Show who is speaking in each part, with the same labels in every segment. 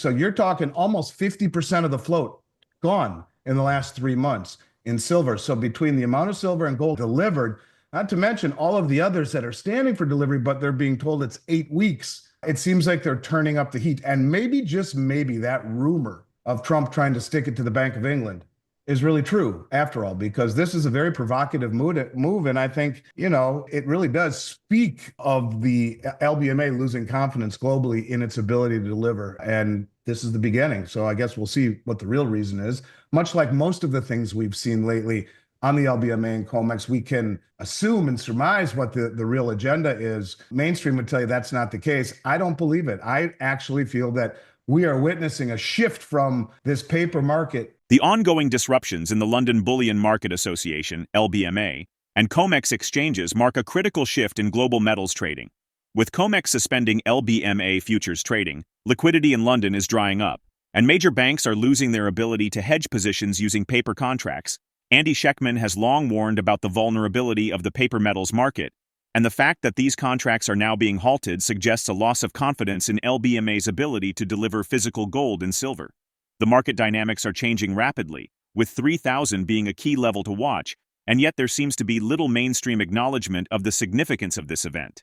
Speaker 1: So you're talking almost 50% of the float gone in the last 3 months in silver. So between the amount of silver and gold delivered, not to mention all of the others that are standing for delivery, but they're being told it's 8 weeks. It seems like they're turning up the heat. And maybe, just maybe, that rumor of Trump trying to stick it to the Bank of England is really true after all, because this is a very provocative move. And I think, it really does speak of the LBMA losing confidence globally in its ability to deliver. And this is the beginning. So I guess we'll see what the real reason is. Much like most of the things we've seen lately on the LBMA and COMEX, we can assume and surmise what the real agenda is. Mainstream would tell you that's not the case. I don't believe it. I actually feel that we are witnessing a shift from this paper market.
Speaker 2: The ongoing disruptions in the London Bullion Market Association, LBMA, and COMEX exchanges mark a critical shift in global metals trading. With COMEX suspending LBMA futures trading, liquidity in London is drying up, and major banks are losing their ability to hedge positions using paper contracts. Andy Schectman has long warned about the vulnerability of the paper metals market, and the fact that these contracts are now being halted suggests a loss of confidence in LBMA's ability to deliver physical gold and silver. The market dynamics are changing rapidly, with 3,000 being a key level to watch, and yet there seems to be little mainstream acknowledgement of the significance of this event.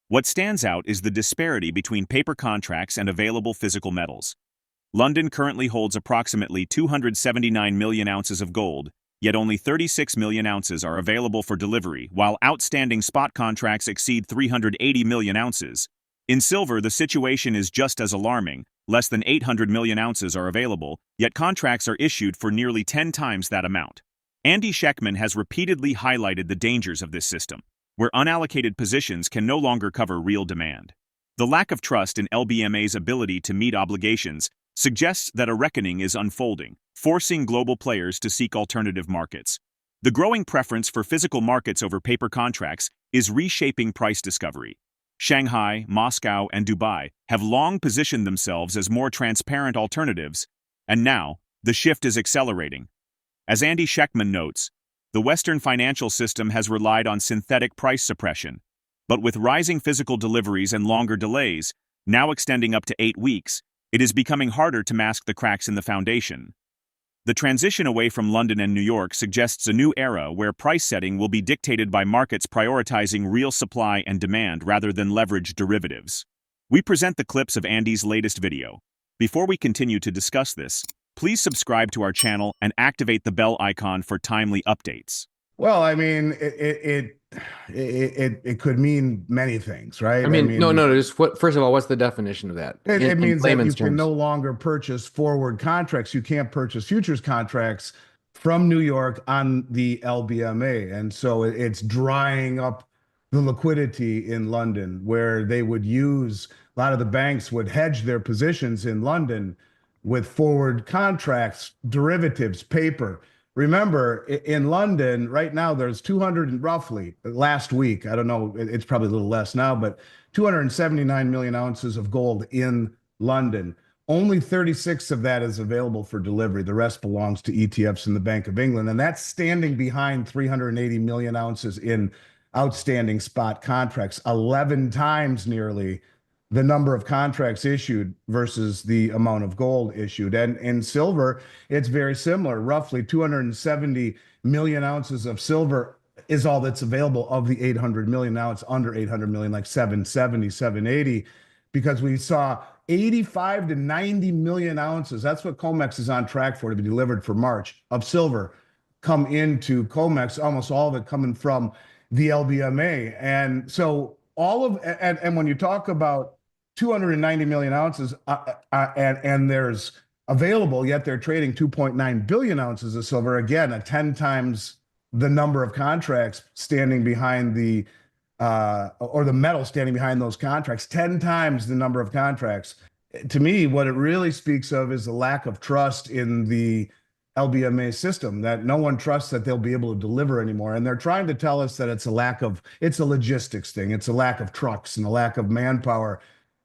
Speaker 2: What stands out is the disparity between paper contracts and available physical metals. London currently holds approximately 279 million ounces of gold, yet only 36 million ounces are available for delivery, while outstanding spot contracts exceed 380 million ounces. In silver, the situation is just as alarming. Less than 800 million ounces are available, yet contracts are issued for nearly 10 times that amount. Andy Schectman has repeatedly highlighted the dangers of this system, where unallocated positions can no longer cover real demand. The lack of trust in LBMA's ability to meet obligations suggests that a reckoning is unfolding, forcing global players to seek alternative markets. The growing preference for physical markets over paper contracts is reshaping price discovery. Shanghai, Moscow, and Dubai have long positioned themselves as more transparent alternatives, and now, the shift is accelerating. As Andy Schectman notes, the Western financial system has relied on synthetic price suppression, but with rising physical deliveries and longer delays, now extending up to 8 weeks, it is becoming harder to mask the cracks in the foundation. The transition away from London and New York suggests a new era where price setting will be dictated by markets prioritizing real supply and demand rather than leveraged derivatives. We present the clips of Andy's latest video. Before we continue to discuss this, please subscribe to our channel and activate the bell icon for timely updates.
Speaker 1: Well, I mean, it could mean many things, right?
Speaker 3: No. Just first of all, what's the definition of that?
Speaker 1: It means that you can
Speaker 3: terms.
Speaker 1: no longer purchase forward contracts. You can't purchase futures contracts from New York on the LBMA. And so it's drying up the liquidity in London, where they would use, a lot of the banks would hedge their positions in London with forward contracts, derivatives, paper. Remember, in London right now, there's 200 roughly, last week, I don't know, it's probably a little less now, but 279 million ounces of gold in London. Only 36 of that is available for delivery. The rest belongs to ETFs in the Bank of England. And that's standing behind 380 million ounces in outstanding spot contracts, 11 times nearly the number of contracts issued versus the amount of gold issued. And in silver, it's very similar. Roughly 270 million ounces of silver is all that's available of the 800 million. Now it's under 800 million, like 770, 780, because we saw 85 to 90 million ounces. That's what COMEX is on track for to be delivered for March of silver come into COMEX, almost all of it coming from the LBMA. And so and when you talk about 290 million ounces and there's available, yet they're trading 2.9 billion ounces of silver. Again, 10 times the number of contracts standing behind or the metal standing behind those contracts, 10 times the number of contracts. To me, what it really speaks of is the lack of trust in the LBMA system, that no one trusts that they'll be able to deliver anymore. And they're trying to tell us that it's a logistics thing. It's a lack of trucks and a lack of manpower.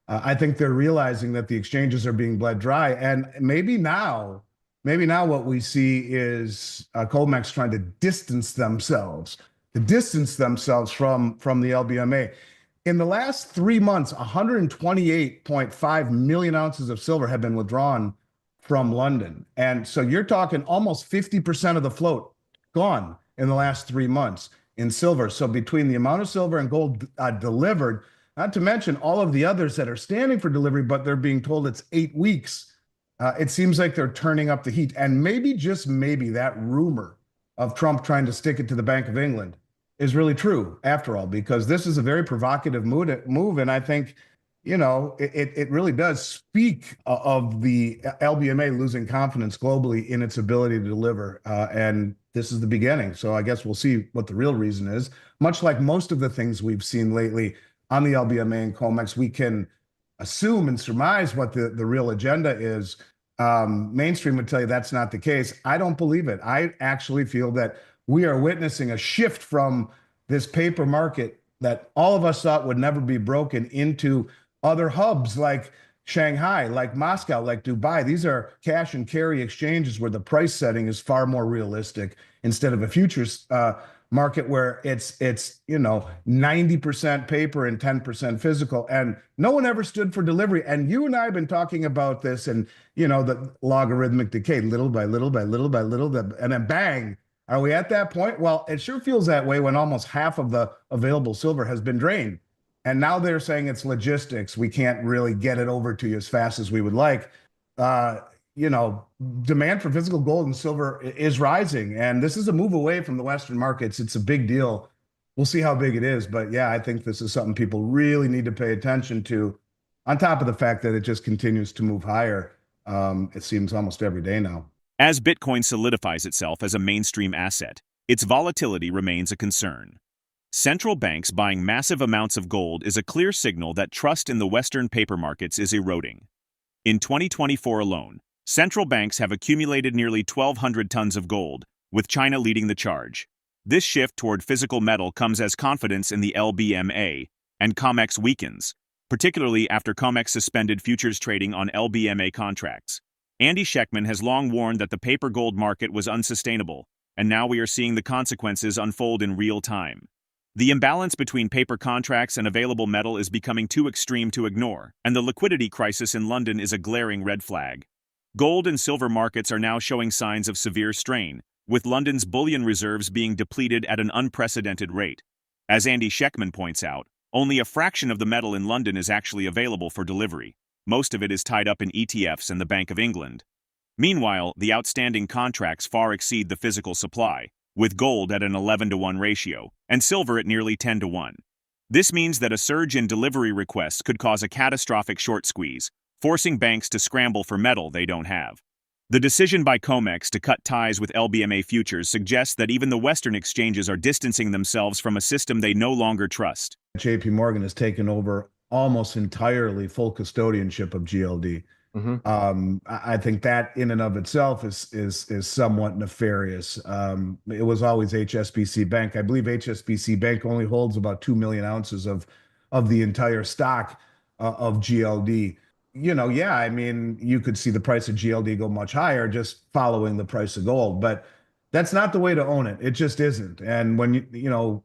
Speaker 1: I think they're realizing that the exchanges are being bled dry. And maybe now what we see is COMEX trying to distance themselves from the LBMA. In the last 3 months, 128.5 million ounces of silver have been withdrawn from London. And so you're talking almost 50% of the float gone in the last 3 months in silver. So between the amount of silver and gold delivered, not to mention all of the others that are standing for delivery, but they're being told it's 8 weeks. It seems like they're turning up the heat. And maybe, just maybe, that rumor of Trump trying to stick it to the Bank of England is really true after all, because this is a very provocative move. And I think, it really does speak of the LBMA losing confidence globally in its ability to deliver. And this is the beginning. So I guess we'll see what the real reason is. Much like most of the things we've seen lately on the LBMA and COMEX, we can assume and surmise what the real agenda is. Mainstream would tell you that's not the case. I don't believe it. I actually feel that we are witnessing a shift from this paper market that all of us thought would never be broken into other hubs like Shanghai, like Moscow, like Dubai. These are cash and carry exchanges where the price setting is far more realistic, instead of a futures market where it's 90% paper and 10% physical. And no one ever stood for delivery. And you and I have been talking about this, and the logarithmic decay, little by little by little by little, and then bang. Are we at that point? Well, it sure feels that way when almost half of the available silver has been drained. And now they're saying it's logistics. We can't really get it over to you as fast as we would like. Demand for physical gold and silver is rising. And this is a move away from the Western markets. It's a big deal. We'll see how big it is. But yeah, I think this is something people really need to pay attention to, on top of the fact that it just continues to move higher. It seems almost every day now.
Speaker 2: As Bitcoin solidifies itself as a mainstream asset, its volatility remains a concern. Central banks buying massive amounts of gold is a clear signal that trust in the Western paper markets is eroding. In 2024 alone, central banks have accumulated nearly 1,200 tons of gold, with China leading the charge. This shift toward physical metal comes as confidence in the LBMA and COMEX weakens, particularly after COMEX suspended futures trading on LBMA contracts. Andy Schectman has long warned that the paper gold market was unsustainable, and now we are seeing the consequences unfold in real time. The imbalance between paper contracts and available metal is becoming too extreme to ignore, and the liquidity crisis in London is a glaring red flag. Gold and silver markets are now showing signs of severe strain, with London's bullion reserves being depleted at an unprecedented rate. As Andy Schectman points out, only a fraction of the metal in London is actually available for delivery. Most of it is tied up in ETFs and the Bank of England. Meanwhile, the outstanding contracts far exceed the physical supply, with gold at an 11-to-1 ratio and silver at nearly 10-to-1. This means that a surge in delivery requests could cause a catastrophic short squeeze, forcing banks to scramble for metal they don't have. The decision by COMEX to cut ties with LBMA futures suggests that even the Western exchanges are distancing themselves from a system they no longer trust.
Speaker 1: JP Morgan has taken over almost entirely full custodianship of GLD. I think that in and of itself is somewhat nefarious. It was always HSBC Bank. I believe HSBC Bank only holds about 2 million ounces of the entire stock of GLD. Yeah, I mean, you could see the price of GLD go much higher just following the price of gold, but that's not the way to own it. It just isn't. And when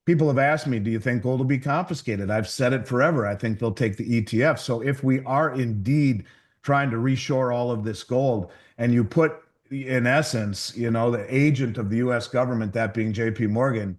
Speaker 1: people have asked me, do you think gold will be confiscated? I've said it forever. I think they'll take the ETF. So if we are indeed trying to reshore all of this gold, and you put, in essence, the agent of the U.S. government, that being JP Morgan,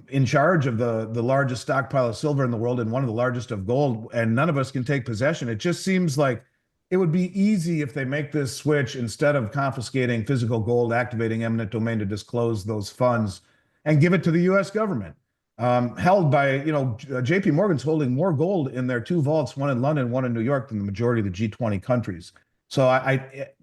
Speaker 1: in charge of the largest stockpile of silver in the world and one of the largest of gold, and none of us can take possession, it just seems like it would be easy if they make this switch, instead of confiscating physical gold, activating eminent domain to disclose those funds and give it to the U.S. government. Held by, JP Morgan's holding more gold in their two vaults, one in London, one in New York, than the majority of the G20 countries. So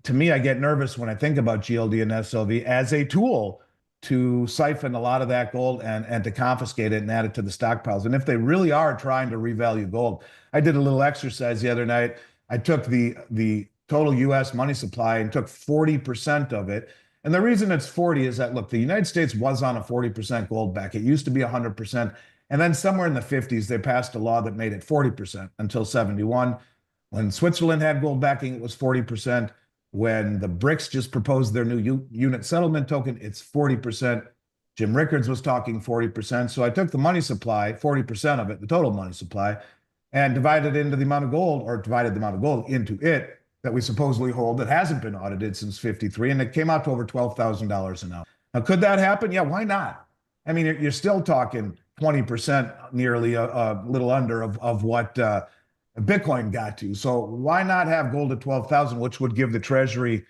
Speaker 1: to me, I get nervous when I think about GLD and SLV as a tool to siphon a lot of that gold and to confiscate it and add it to the stockpiles. And if they really are trying to revalue gold, I did a little exercise the other night. I took the total U.S. money supply and took 40% of it. And the reason it's 40 is that, look, the United States was on a 40% gold back. It used to be 100%. And then somewhere in the 50s, they passed a law that made it 40% until 71. When Switzerland had gold backing, it was 40%. When the BRICS just proposed their new unit settlement token, it's 40%. Jim Rickards was talking 40%. So I took the money supply, 40% of it, the total money supply, and divided into the amount of gold, or divided the amount of gold into it that we supposedly hold that hasn't been audited since 53. And it came out to over $12,000 an ounce. Now, could that happen? Yeah, why not? I mean, you're still talking 20%, nearly a little under of what Bitcoin got to. So why not have gold at 12,000, which would give the Treasury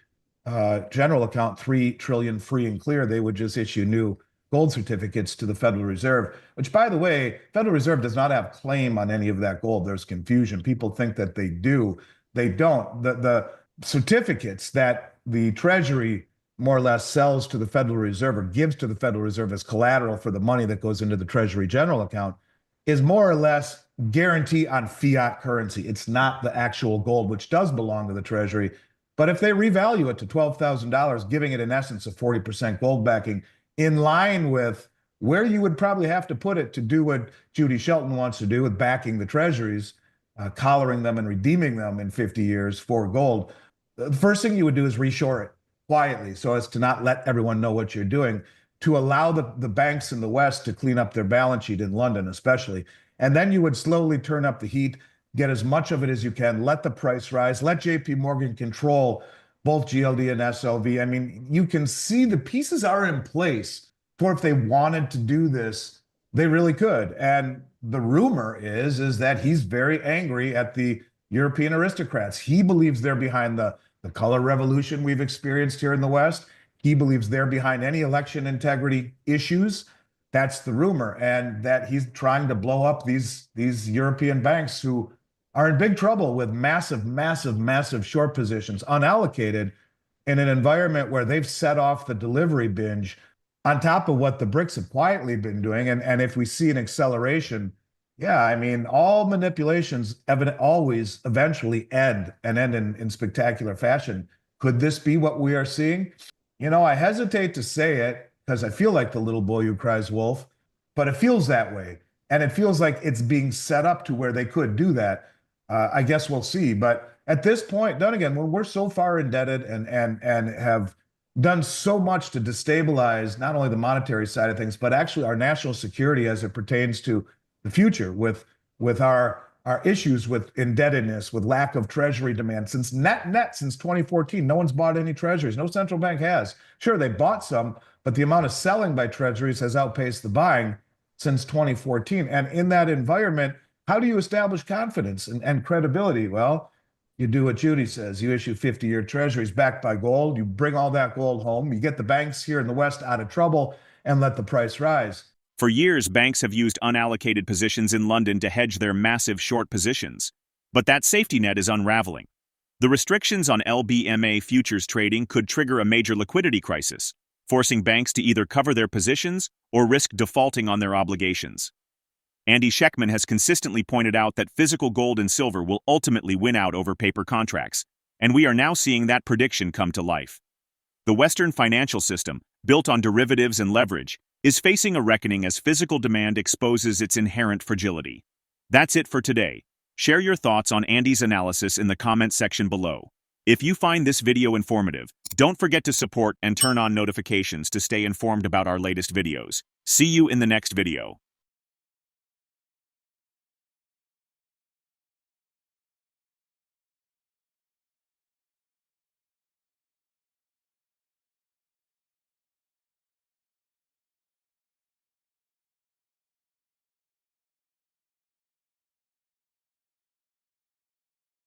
Speaker 1: general account 3 trillion free and clear? They would just issue new gold certificates to the Federal Reserve, which, by the way, Federal Reserve does not have claim on any of that gold. There's confusion. People think that they do. They don't. The certificates that the Treasury more or less sells to the Federal Reserve or gives to the Federal Reserve as collateral for the money that goes into the Treasury general account is more or less guarantee on fiat currency. It's not the actual gold, which does belong to the Treasury. But if they revalue it to $12,000, giving it in essence a 40% gold backing, in line with where you would probably have to put it to do what Judy Shelton wants to do with backing the treasuries, collaring them and redeeming them in 50 years for gold. The first thing you would do is reshore it quietly so as to not let everyone know what you're doing, to allow the banks in the West to clean up their balance sheet, in London especially. And then you would slowly turn up the heat, get as much of it as you can, let the price rise, let JP Morgan control both GLD and SLV. I mean, you can see the pieces are in place for if they wanted to do this, they really could. And the rumor is that he's very angry at the European aristocrats. He believes they're behind the color revolution we've experienced here in the West. He believes they're behind any election integrity issues. That's the rumor. And that he's trying to blow up these European banks who are in big trouble with massive short positions, unallocated, in an environment where they've set off the delivery binge on top of what the BRICS have quietly been doing. And if we see an acceleration, yeah, I mean, all manipulations always eventually end in spectacular fashion. Could this be what we are seeing? You know, I hesitate to say it because I feel like the little boy who cries wolf, but it feels that way. And it feels like it's being set up to where they could do that. I guess we'll see. But at this point, then again, when we're so far indebted and have done so much to destabilize not only the monetary side of things, but actually our national security as it pertains to the future with our issues with indebtedness, with lack of treasury demand. Since 2014, no one's bought any treasuries. No central bank has. Sure, they bought some, but the amount of selling by treasuries has outpaced the buying since 2014. And in that environment, how do you establish confidence and credibility? Well, you do what Judy says. You issue 50-year treasuries backed by gold. You bring all that gold home. You get the banks here in the West out of trouble and let the price rise.
Speaker 2: For years, banks have used unallocated positions in London to hedge their massive short positions. But that safety net is unraveling. The restrictions on LBMA futures trading could trigger a major liquidity crisis, forcing banks to either cover their positions or risk defaulting on their obligations. Andy Schectman has consistently pointed out that physical gold and silver will ultimately win out over paper contracts, and we are now seeing that prediction come to life. The Western financial system, built on derivatives and leverage, is facing a reckoning as physical demand exposes its inherent fragility. That's it for today. Share your thoughts on Andy's analysis in the comments section below. If you find this video informative, don't forget to support and turn on notifications to stay informed about our latest videos. See you in the next video.